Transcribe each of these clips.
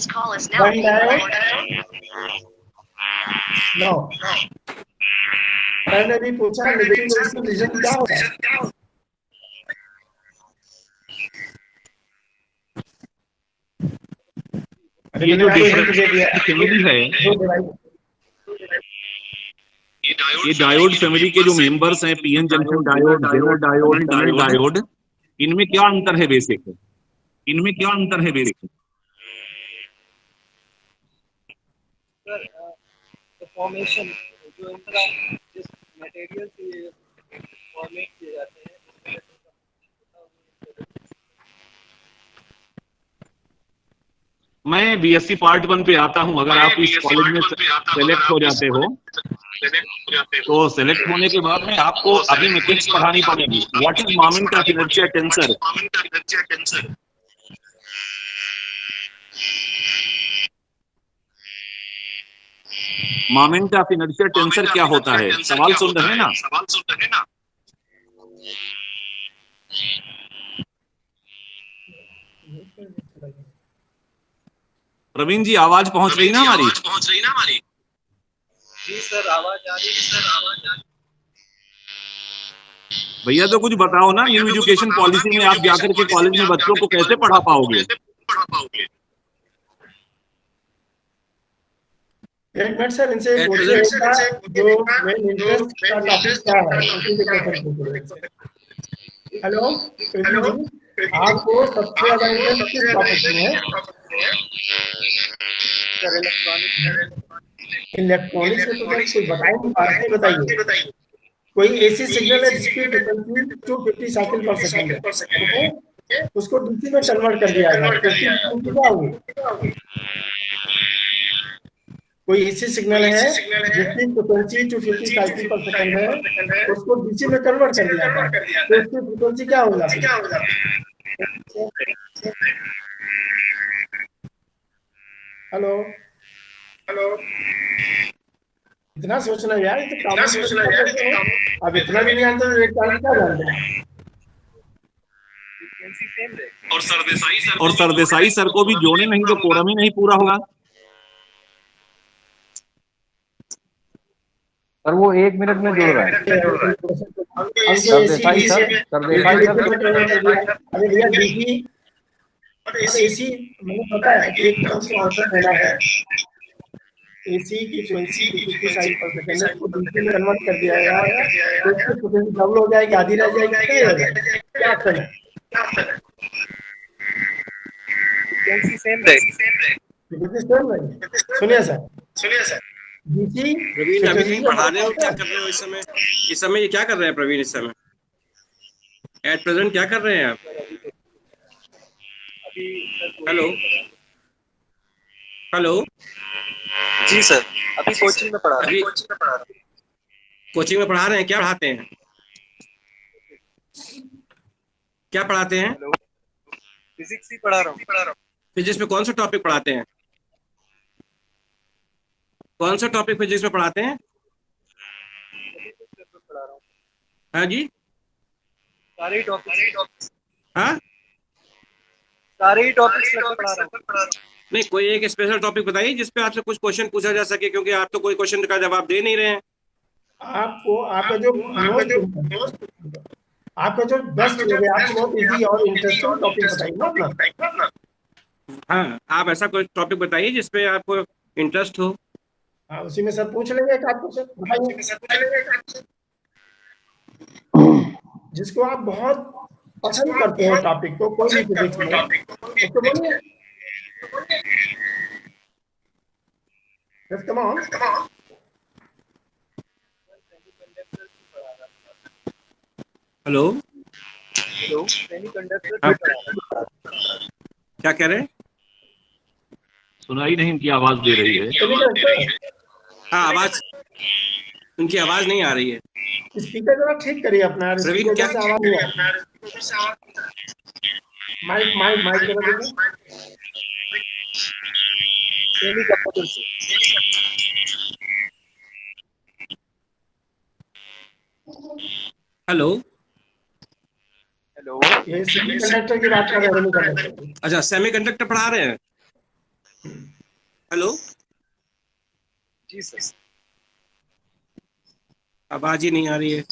One diode, no. मैंने भी पूछा नेगेटिव रेजिस्टेंस रीजन क्या होता है? ये जो फैमिली है, ये डायोड फैमिली के जो मेंबर्स हैं, PN junction diode, Zener diode, tunnel diode, इनमें क्या अंतर है बेसिक? इनमें क्या अंतर है बेसिक? फॉर्मेशन जो इनका जिस मटेरियल से फॉर्मेट किए जाते हैं, मैं बीएससी पार्ट 1 पे आता हूं। अगर आप इस कॉलेज में सेलेक्ट हो जाते हो तो सेलेक्ट होने के बाद में आपको अभी मैकेनिक्स पढ़ानी पड़ेगी। What is moment of inertia tensor? Moment of inertia tensor क्या होता है? सवाल सुन रहे हैं ना? प्रवीण जी, आवाज पहुंच रही ना हमारी? जी सर, आवाज आ रही है सर, आवाज आ रही है। भैया तो कुछ बताओ ना, न्यू एजुकेशन पॉलिसी में आप जाकर के कॉलेज में बच्चों को कैसे पढ़ा पाओगे? एक मिनट सर, इनसे जो मेन इंटरेस्ट का टॉपिक क्या है उसी के क्वेश्चन पूछिए। हेलो, आपको सबसे ज्यादा इंटरेस्ट किस टॉपिक में है? इलेक्ट्रॉनिक्स में तो कोई बताइए। कोई ऐसी सिग्नल है जिसकी फ्रीक्वेंसी 250 साइकिल पर सेकंड है, उसको डीसी में कन्वर्ट कर दिया जाए। कोई ऐसी सिग्नल है जिसकी फ्रीक्वेंसी 250 साइकिल पर सेकंड है, उसको डीसी में कन्वर्ट कर दिया जाए तो उसकी फ्रीक्वेंसी क्या होगा? हेलो, इतना सोचना यार, ये तो काम सोचना यार। अब इतना भी नहीं आता तो एक काम क्या जानते हैं? और सरदेसाई सर को भी जोड़े, नहीं तो कोरम ही नहीं पूरा होगा। सर वो 1 मिनट में जोड़ रहा है। सरदेसाई सर अरे भैया डीसी और एसी मैंने पता है कि एक तरफ से आंसर देना है। एसी की फ्रीक्वेंसी 250 साइकिल पर सेकंड को डीसी में कन्वर्ट कर दिया गया है तो उसकी फ्रीक्वेंसी डबल हो जाएगी, आधी रह जाएगी। क्या करें? फ्रीक्वेंसी सेम रहेगी। सुनिए सर, डीसी प्रवीण अभी कहीं पढ़ा रहे हो, क्या कर रहे हो इस समय? इस समय ये क्या कर रहे हैं प्रवीण? इस समय एट प्रेजेंट क्या कर रहे हैं आप? हेलो जी सर, अभी कोचिंग में पढ़ा रहे हैं। कोचिंग में पढ़ा रहे हैं? क्या पढ़ाते हैं? क्या पढ़ाते हैं? फिजिक्स ही पढ़ा रहा हूँ। फिजिक्स में कौन सा टॉपिक पढ़ाते हैं? कौन सा टॉपिक फिजिक्स में पढ़ाते हैं? हाँ जी, सारे ही टॉपिक्स हाँ, सारे ही टॉपिक्स पढ़ा रहा हूँ। नहीं, कोई एक स्पेशल टॉपिक बताइए जिसपे आपसे कुछ क्वेश्चन पूछा जा सके, क्योंकि आप तो कोई क्वेश्चन का जवाब दे नहीं रहे हैं। आपका जो बेस्ट लगे, आप बहुत इजी और इंटरेस्टिंग टॉपिक बताइए ना। हाँ, आप ऐसा कोई टॉपिक बताइए जिसपे आपको इंटरेस्ट हो। हाँ, उसी में सर पूछ लेंगे एक आध क्वेश्चन बताइए जिसको आप बहुत पसंद करते हो टॉपिक को, कोई भी फिजिक्स में उसको बोलिए। Just come on. Hello, semiconductor क्या कह रहे हैं? सुनाई नहीं, उनकी आवाज दे रही है। हाँ, आवाज, उनकी आवाज नहीं आ रही है। स्पीकर जरा ठीक करिए अपना। प्रवीण क्या आवाज नहीं आ रही। माइक जरा देखिए। सेमीकंडक्टर से हेलो, ये सेमीकंडक्टर की बात कर रहे हैं। अच्छा, सेमीकंडक्टर पढ़ा रहे हैं। हेलो, जी सर। आवाज ही नहीं आ रही है।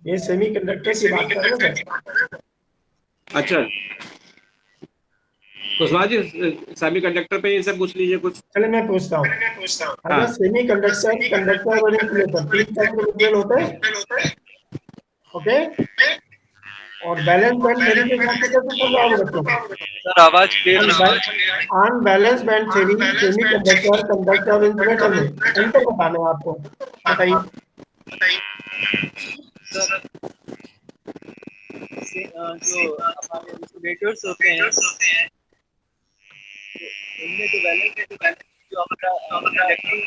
ये सेमीकंडक्टर की बात कर रहे हैं सर। अच्छा, कुशवाहा जी सेमीकंडक्टर पे ये सब पूछ लीजिए कुछ। चलिए मैं पूछता हूँ। हाँ। अगर सेमीकंडक्टर, कंडक्टर और इंसुलेटर 3 टाइप के मटेरियल होते हैं, ओके, और बैलेंस बैंड थ्योरी के हिसाब से कैसे चल रहा होगा बच्चों? सर आवाज क्लियर नहीं आ रही। On balance band theory, semiconductor, conductor और इंसुलेटर में अंतर बताना है आपको, बताइए। सर जो हमारे इंसुलेटर्स होते हैं, तो उनमें जो बैलेंस जो हमारा इलेक्ट्रिक।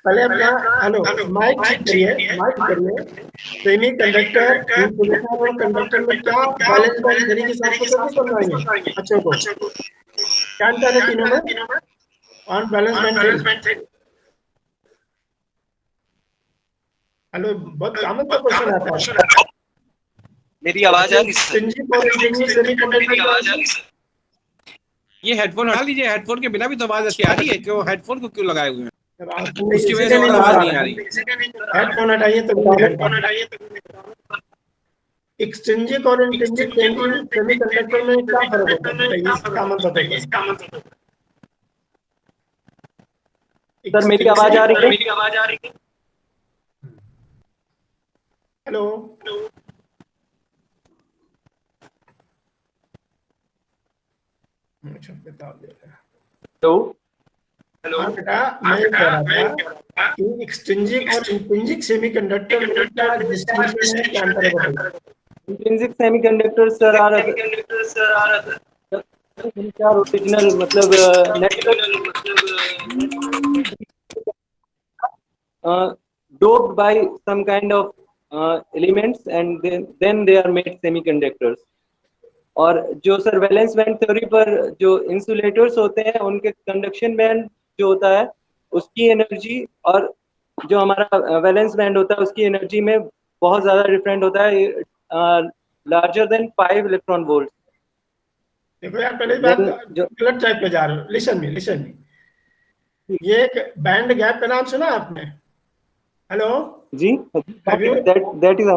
पहले अपना हेलो माइक चेक करिए, माइक करिए। सेमीकंडक्टर, इंसुलेटर और कंडक्टर में क्या बैलेंस बैंड थ्योरी के हिसाब से कैसे समझाएंगे बच्चों को? क्या अंतर है तीनों में on balance band theory? Hello, बहुत कॉमन सा क्वेश्चन आता है। मेरी आवाज आ रही है सर? स्ट्रिंजिंग और इंटेंजिंग सेमीकंडक्टर ये हेडफोन हटा लीजिए, हेडफोन के बिना भी तो आवाज अच्छी आ रही है, क्यों हेडफोन को क्यों लगाए हुए हैं? उसकी उसकी वजह से और आवाज नहीं आ रही। हेडफोन हटाइए तो एक्सचेंजिंग और इंटेंजिंग सेमीकंडक्टर में क्या फर्क होता है बताइए, कॉमन सा क्वेश्चन। सर मेरी आवाज आ रही है? हेलो, अच्छा बता दे रहा है। हाँ बेटा, मैं ये कह रहा था कि एक्सचेंजिंग और इंटेंजिंग सेमीकंडक्टर में क्या डिस्टिंक्शन है, क्या अंतर है बताइए। इंट्रिंसिक सेमीकंडक्टर सर आ रहा था। क्या ओरिजिनल मतलब doped by some kind of elements and then they are made semiconductors. और जो सर वैलेंस बैंड थ्योरी पर जो इंसुलेटर्स होते हैं उनके कंडक्शन बैंड जो होता है उसकी एनर्जी और जो हमारा वैलेंस बैंड होता है उसकी एनर्जी में बहुत ज्यादा डिफरेंट होता है, लार्जर देन 5 इलेक्ट्रॉन वोल्ट। देखो यार, पहले बात जो गलत टाइप पे जा रहे हो। लिसन मी, ये एक बैंड गैप का नाम सुना आपने? हेलो, जी दैट इज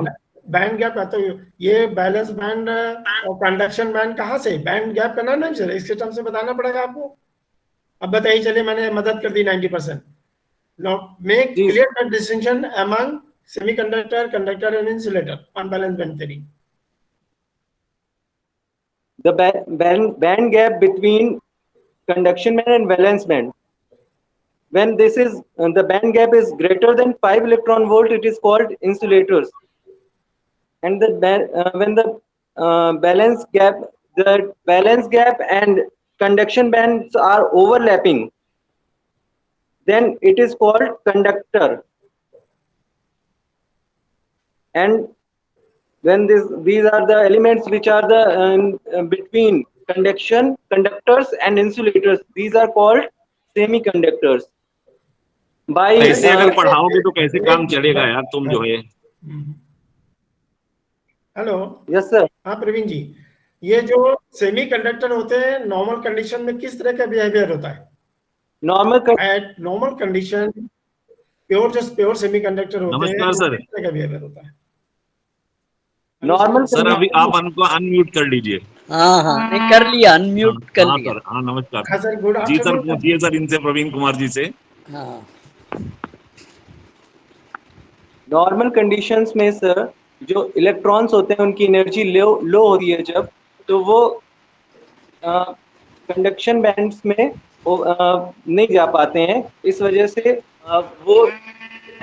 बैंड गैप का तो ये बैलेंस बैंड और कंडक्शन बैंड कहाँ से? बैंड गैप का नाम नहीं चले, इसके टर्म से बताना पड़ेगा आपको। अब बताइए, चलिए मैंने मदद कर दी 90%। Now make ji clear the distinction among semiconductor, conductor and insulator on balance band theory. the band gap between conduction band and valence band. When this is the band gap is greater than 5 electron volt, it is called insulators. And when the balance gap and conduction bands are overlapping, then it is called conductor. And when these are the elements which are the between conductors and insulators, these are called semiconductors. By ऐसे अगर पढ़ाओगे तो कैसे काम चलेगा यार, तुम जो है। Hello, yes sir. हाँ प्रवीण जी, ये जो सेमीकंडक्टर होते हैं नॉर्मल कंडीशन में किस तरह का बिहेवियर होता है? Eight normal condition pure semiconductor होते हैं, नमस्कार सर। किस तरह का बिहेवियर होता है? नॉर्मल सर अभी आप उनको अनम्यूट कर लीजिए। हाँ मैं कर लिया, अनम्यूट कर हाँ लिया। सर, हाँ नमस्कार हाँ सर, गुड जी सर, आफ्टरनून। पूछिए सर इनसे, प्रवीण कुमार जी से। हाँ नॉर्मल कंडीशंस में सर जो इलेक्ट्रॉन्स होते हैं उनकी एनर्जी लो होती है जब, तो वो कंडक्शन बैंड्स में नहीं जा पाते हैं। इस वजह से वो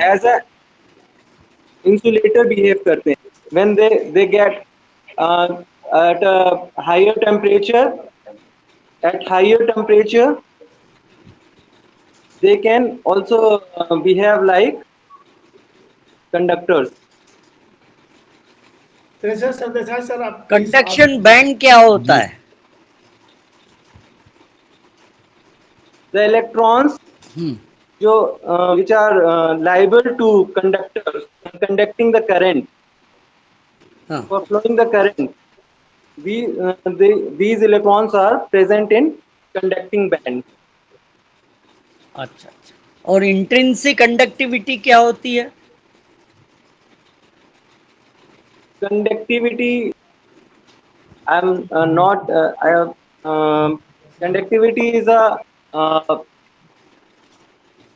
एज अ इंसुलेटर बिहेव करते हैं। When they get at a higher temperature they can also behave like conductors. Sir आप कंडक्शन बैंड क्या होता है? The electrons जो which are liable to conducting the current, हाँ for flowing the current, these electrons are present in conducting band. अच्छा अच्छा, और intrinsic conductivity क्या होती है? Conductivity, I'm not I have conductivity is a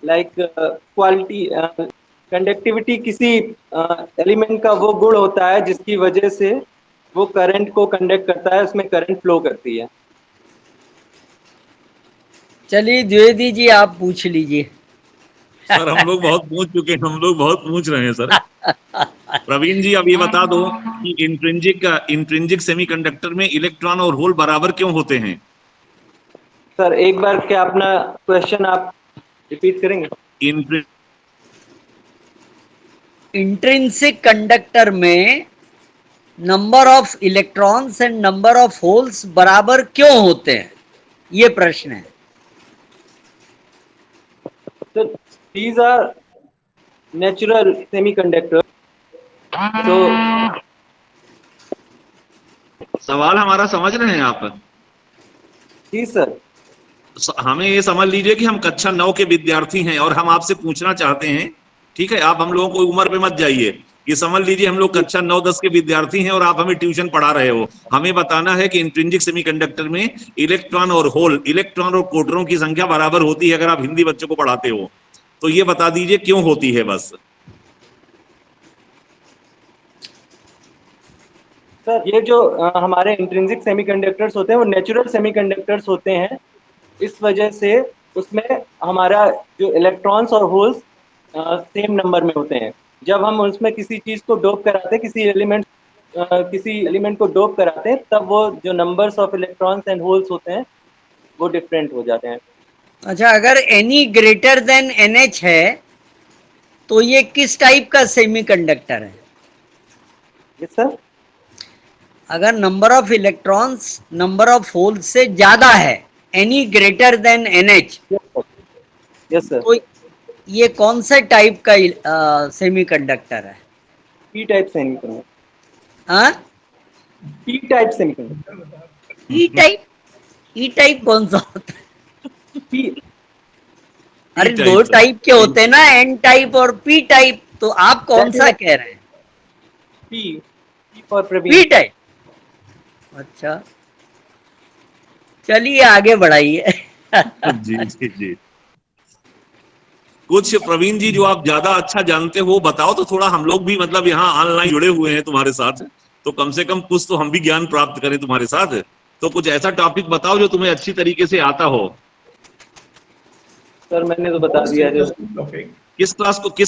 like quality. Conductivity किसी element का वो गुण होता है जिसकी वजह से वो करंट को कंडक्ट करता है, उसमें करंट फ्लो करती है। चलिए द्विवेदी जी आप पूछ लीजिए। सर हम लोग बहुत पूछ चुके हैं, हम लोग बहुत पूछ रहे हैं सर। प्रवीण जी अब ये बता दो कि इंट्रिंसिक सेमीकंडक्टर में इलेक्ट्रॉन और होल बराबर क्यों होते हैं? सर एक बार क्या अपना क्वेश्चन आप रिपीट करेंगे? इंट्रिंसिक कंडक्टर में number of electrons and number of holes बराबर क्यों होते हैं, ये प्रश्न है। So these are natural semiconductors. So सवाल हमारा समझ रहे हैं आप? जी सर। हमें ये समझ लीजिए कि हम कक्षा 9 के विद्यार्थी हैं और हम आपसे पूछना चाहते हैं, ठीक है? आप हम लोगों को उम्र पे मत जाइए, ये समझ लीजिए हम लोग कक्षा 9-10 के विद्यार्थी हैं और आप हमें ट्यूशन पढ़ा रहे हो। हमें बताना है कि इंट्रिंसिक सेमीकंडक्टर में इलेक्ट्रॉन और होल, इलेक्ट्रॉन और प्रोटॉन की संख्या बराबर होती है। अगर आप हिंदी बच्चों को पढ़ाते हो तो ये बता दीजिए क्यों होती है बस। सर ये जो हमारे इंट्रिंसिक सेमीकंडक्टर्स होते हैं वो नेचुरल सेमीकंडक्टर्स होते हैं, इस वजह से उसमें हमारा जो इलेक्ट्रॉन्स और होल्स सेम नंबर में होते हैं। जब हम उसमें किसी चीज को डोप कराते हैं, किसी एलिमेंट को डोप कराते हैं, तब वो जो numbers of electrons and holes होते हैं वो डिफरेंट हो जाते हैं। अच्छा, अगर एनी ग्रेटर देन NH है तो ये किस टाइप का सेमीकंडक्टर है? Yes sir. अगर number of electrons number of holes से ज्यादा है, any greater than NH, yes sir. तो ये कौन से टाइप का सेमीकंडक्टर है? P type semiconductor. हाँ, P type semiconductor. E type कौन सा होता है? पी। अरे टाइप दो सर। टाइप के होते हैं ना, N टाइप और P टाइप, तो आप कौन सा कह रहे हैं? P for Praveen. P type. अच्छा, चलिए आगे बढ़ाइए। जी जी जी, कुछ प्रवीण जी जो आप ज्यादा अच्छा जानते हो बताओ तो थोड़ा, हम लोग भी मतलब यहाँ ऑनलाइन जुड़े हुए हैं तुम्हारे साथ, तो कम से कम कुछ तो हम भी ज्ञान प्राप्त करें तुम्हारे साथ। तो कुछ ऐसा टॉपिक बताओ जो तुम्हें अच्छी तरीके से आता हो। सर मैंने तो बता दिया जो। किस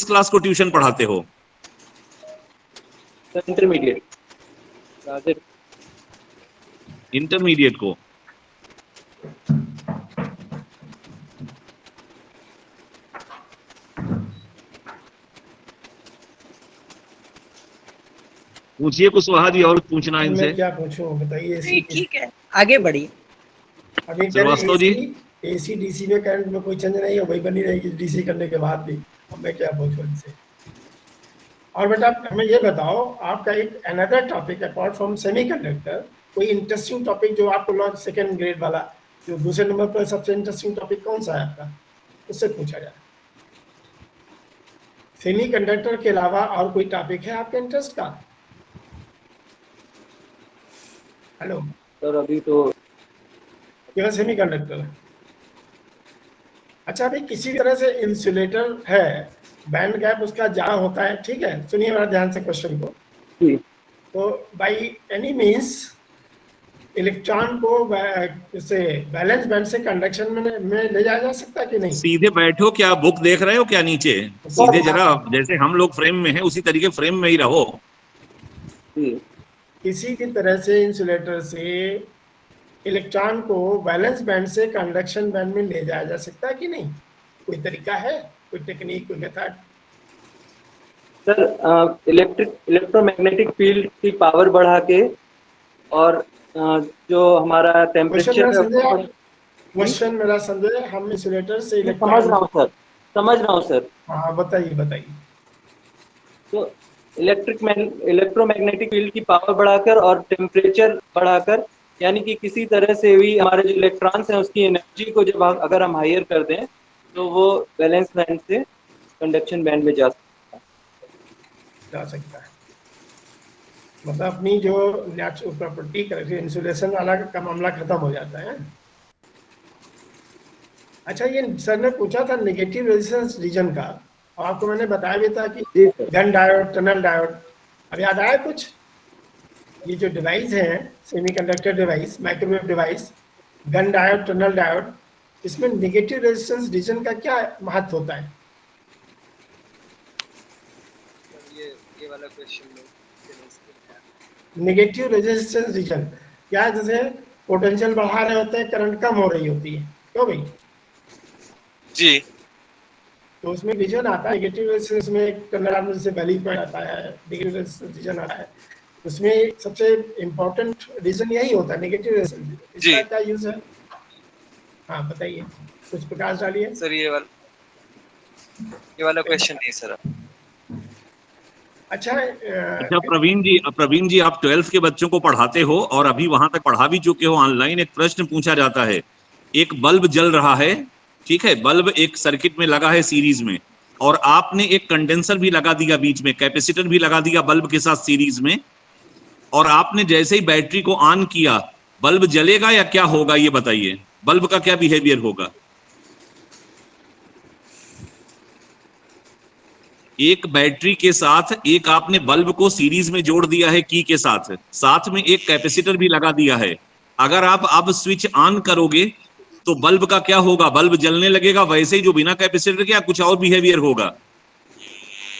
क्लास को ट्यूशन पढ़ाते हो? इंटरमीडिएट। इंटरमीडिएट को। पूछिए कुशवाहा जी, और पूछना इनसे। मैं क्या पूछूं बताइए। ठीक है, आगे बढ़िए। अभी श्रीवास्तव जी, AC DC में करंट में कोई चेंज नहीं है, वही बनी रहेगी DC करने के बाद भी। अब मैं क्या पूछूं इनसे। और बेटा हमें ये बताओ, आपका एक another topic apart from semiconductor, कोई इंटरेस्टिंग टॉपिक जो आपको लॉ सेकंड ग्रेड वाला, जो दूसरे नंबर पर सबसे इंटरेस्टिंग टॉपिक कौन सा है आपका, उससे पूछा जाए। सेमीकंडक्टर के अलावा और कोई टॉपिक है आपके इंटरेस्ट का? हेलो सर अभी तो केवल सेमीकंडक्टर। अच्छा, अभी किसी तरह से इंसुलेटर है, बैंड गैप उसका जहाँ होता है, ठीक है, सुनिए मेरा ध्यान से क्वेश्चन को। तो बाई एनी मीन्स इलेक्ट्रॉन को से बैलेंस बैंड से कंडक्शन में ले जाया जा सकता है कि नहीं? सीधे बैठो, क्या बुक देख रहे हो क्या नीचे? सीधे जरा, जैसे हम लोग फ्रेम में हैं उसी तरीके फ्रेम में ही रहो। किसी भी तरह से इंसुलेटर से इलेक्ट्रॉन को वैलेंस बैंड से कंडक्शन बैंड में ले जाया जा सकता है कि नहीं? कोई तरीका है, कोई टेक्निक, कोई मेथड? सर इलेक्ट्रोमैग्नेटिक फील्ड की पावर बढ़ा के, और जो हमारा टेम्परेचर है। क्वेश्चन मेरा समझे, हम इंसुलेटर से समझ रहा हूँ सर। हाँ बताइए। तो इलेक्ट्रोमैग्नेटिक फील्ड की पावर बढ़ाकर और टेम्परेचर बढ़ाकर, यानी कि किसी तरह से भी हमारे जो इलेक्ट्रॉन्स हैं उसकी एनर्जी को जब अगर हम हायर कर दें तो वो वैलेंस बैंड से कंडक्शन बैंड में जा सकता है। मतलब अपनी जो नेचुरल प्रॉपर्टी इंसुलेशन वाला का मामला खत्म हो जाता है। अच्छा, ये सर ने पूछा था नेगेटिव रेजिस्टेंस रीजन का, और आपको मैंने बताया भी था कि गन डायोड, टनल डायोड। अब याद आया कुछ? ये जो डिवाइस है, semiconductor device, microwave device, Gunn diode, tunnel diode, इसमें नेगेटिव रेजिस्टेंस रीजन का क्या महत्व होता है? ये वाला क्वेश्चन नेगेटिव रेजिस्टेंस रीजन क्या, जैसे पोटेंशियल बढ़ा रहे होते हैं, करंट कम हो रही होती है, क्यों भाई जी? तो उसमें रीजन आता है नेगेटिव रेजिस्टेंस में। एक टनल में जैसे वैली पॉइंट आता है, नेगेटिव रेजिस्टेंस रीजन आता है, उसमें सबसे इम्पोर्टेंट रीजन यही होता है, नेगेटिव रेजिस्टेंस। इसका क्या यूज है? हाँ बताइए, कुछ प्रकाश डालिए सर। ये वाला क्वेश्चन नहीं सर। अच्छा प्रवीण जी आप 12th के बच्चों को पढ़ाते हो और अभी वहां तक पढ़ा भी चुके हो। ऑनलाइन एक प्रश्न पूछा जाता है, एक बल्ब जल रहा है, ठीक है, बल्ब एक सर्किट में लगा है सीरीज में, और आपने एक कंडेंसर भी लगा दिया बीच में, कैपेसिटर भी लगा दिया बल्ब के साथ सीरीज में, और आपने जैसे ही बैटरी को ऑन किया, बल्ब जलेगा या क्या होगा ये बताइए? बल्ब का क्या बिहेवियर होगा? एक बैटरी के साथ एक आपने बल्ब को सीरीज में जोड़ दिया है की के साथ, साथ में एक कैपेसिटर भी लगा दिया है। अगर आप अब स्विच ऑन करोगे तो बल्ब का क्या होगा? बल्ब जलने लगेगा वैसे ही जो बिना कैपेसिटर के, या कुछ और बिहेवियर होगा?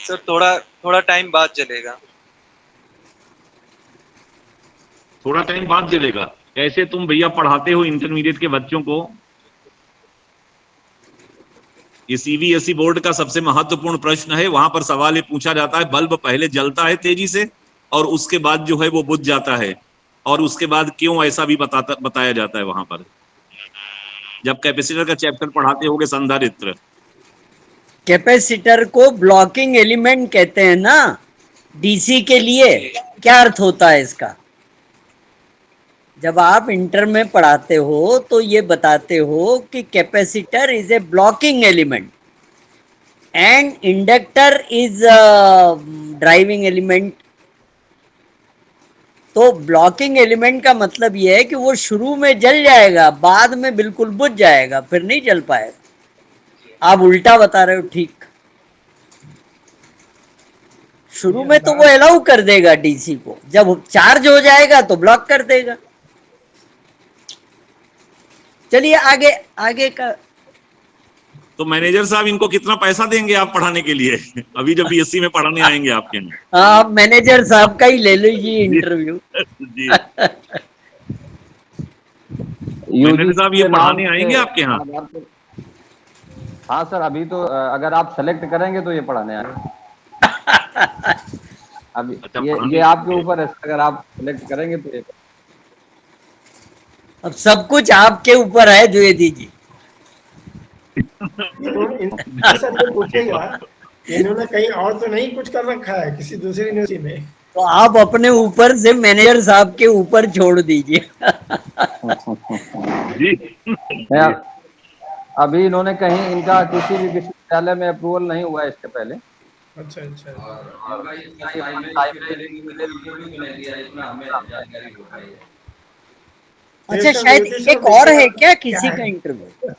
सर थोड़ा टाइम बाद जलेगा। थोड़ा टाइम बाद जलेगा? कैसे तुम भैया पढ़ाते हो इंटरमीडिएट के बच्चों को? ये सीबीएसई बोर्ड का सबसे महत्वपूर्ण प्रश्न है। वहां पर सवाल ये पूछा जाता है, बल्ब पहले जलता है तेजी से और उसके बाद जो है वो बुझ जाता है, और उसके बाद क्यों, ऐसा भी बताया जाता है वहां पर, जब कैपेसिटर का चैप्टर पढ़ाते होगे संधारित्र। कैपेसिटर को ब्लॉकिंग एलिमेंट कहते हैं ना डीसी के लिए। क्या अर्थ होता है इसका? जब आप इंटर में पढ़ाते हो तो ये बताते हो कि capacitor is a blocking element and inductor is driving element. तो ब्लॉकिंग एलिमेंट का मतलब ये है कि वो शुरू में जल जाएगा, बाद में बिल्कुल बुझ जाएगा, फिर नहीं जल पाएगा। आप उल्टा बता रहे हो। ठीक, शुरू में तो वो अलाउ कर देगा डीसी को, जब चार्ज हो जाएगा तो ब्लॉक कर देगा। चलिए आगे का। तो मैनेजर साहब इनको कितना पैसा देंगे आप पढ़ाने के लिए? अभी जब बीएससी में पढ़ाने आएंगे आपके में। हाँ, मैनेजर साहब का ही ले लीजिए इंटरव्यू। जी मैनेजर साहब ये पढ़ाने आएंगे आपके यहाँ? हाँ सर, अभी तो अगर आप सेलेक्ट करेंगे तो ये पढ़ाने आएंगे। अभी अच्छा, ये आपके ऊपर है, अगर आप सेलेक्ट करेंगे तो ये। अब सब कुछ आपके ऊपर है द्विवेदी जी। पूछेगा इन्होंने कहीं और तो नहीं कुछ कर रखा है किसी दूसरी यूनिवर्सिटी में? तो आप अपने ऊपर से मैनेजर साहब के ऊपर छोड़ दीजिए। जी अभी इन्होंने कहीं इनका किसी भी विश्वविद्यालय में अप्रूवल नहीं हुआ है इसके पहले। अच्छा अच्छा, शायद एक और है क्या किसी का इंटरव्यू?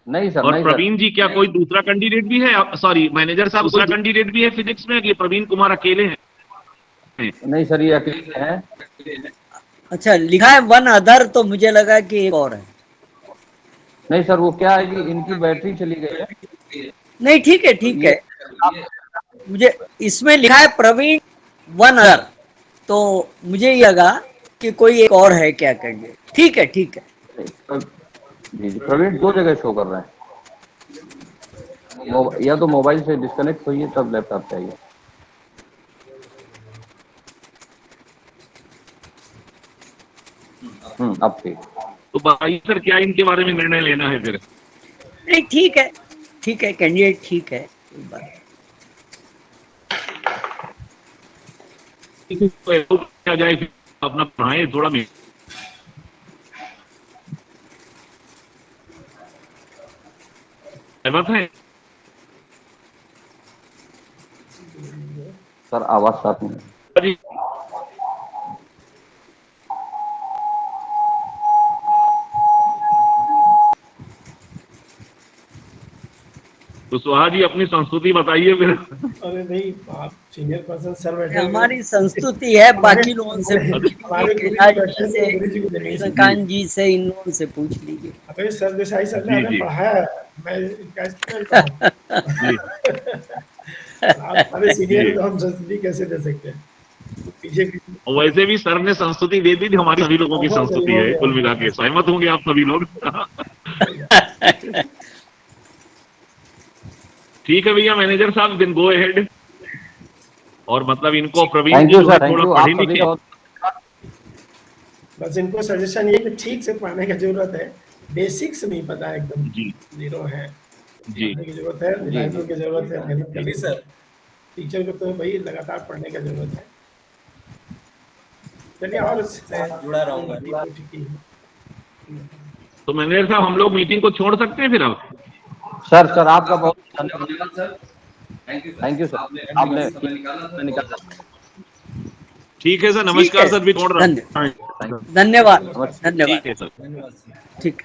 नहीं सर, और नहीं प्रवीण जी क्या कोई दूसरा कैंडिडेट भी है? सॉरी मैनेजर साहब, दूसरा कैंडिडेट भी है फिजिक्स में? ये प्रवीण कुमार अकेले हैं? नहीं सर, ये अकेले हैं। अच्छा, लिखा है वन अदर, तो मुझे लगा कि एक और है। नहीं सर, वो क्या है कि इनकी बैटरी चली गई है। नहीं ठीक है। मुझे इसमें लिखा है प्रवीण वन अदर, तो मुझे लगा कि कोई एक और है क्या कैंडिडेट। ठीक है जी, प्रवीण दो जगह शो कर रहे हैं। या तो मोबाइल से डिस्कनेक्ट होइए तब लैपटॉप चाहिए। अब तो भाई सर क्या इनके बारे में निर्णय लेना है फिर? नहीं ठीक है कैंडिडेट ठीक है। किया जाए, अपना पढ़ाएं थोड़ा में। सहमत है? सर आवाज साफ नहीं है। जी। कुशवाहा जी अपनी संस्कृति बताइए फिर। अरे नहीं, आप सीनियर पर्सन सर बैठे हुए हैं। हमारी संस्कृति है, बाकी लोगों से पूछ हमारे लीजिए, गुरु जी कैलाश बैठे जी हैं, गुरु जी को से, नहीं कृष्णकांत जी से, इन लोगों से पूछ लीजिए। अबे सर देसाई सर ने जी, हमें जी। पढ़ाया है, मैं इनका स्टूडेंट हूँ। जी आप हमारे सीनियर जी। तो हम संस्कृति कैसे दे सकते हैं? तो पीछे और वैसे भी सर ने संस्कृति दे दी थी, हमारी सभी लोगों की हो संस्कृति है गया। कुल मिला के। सहमत होंगे आप सभी लोग? ठीक है भैया मैनेजर साहब, दिन गो अहेड। और मतलब इनको प्रवीण थैंक जी यू जो है सर, थैंक थोड़ा यू। पढ़े आप सभी लिखे। का बस इनको सजेशन ये कि ठीक से पढ़ने की जरूरत है, बेसिक्स नहीं पता है, एकदम जी जीरो है, जी पढ़ने की जरूरत है, रिवाइजल की जरूरत है, मेहनत करनी सर। टीचर को तो भाई लगातार पढ़ने की जरूरत है। चलिए, और जुड़ा रहूंगा। तो मैनेजर साहब हम लोग मीटिंग को छोड़ सकते हैं फिर अब? सर आपका बहुत धन्यवाद सर। थैंक यू सर, आपने निकाला। ठीक है सर, ठीक नमस्कार है, सर, भी छोड़ रहा हूं। धन्यवाद, धन्यवाद। ठीक है सर। ठीक।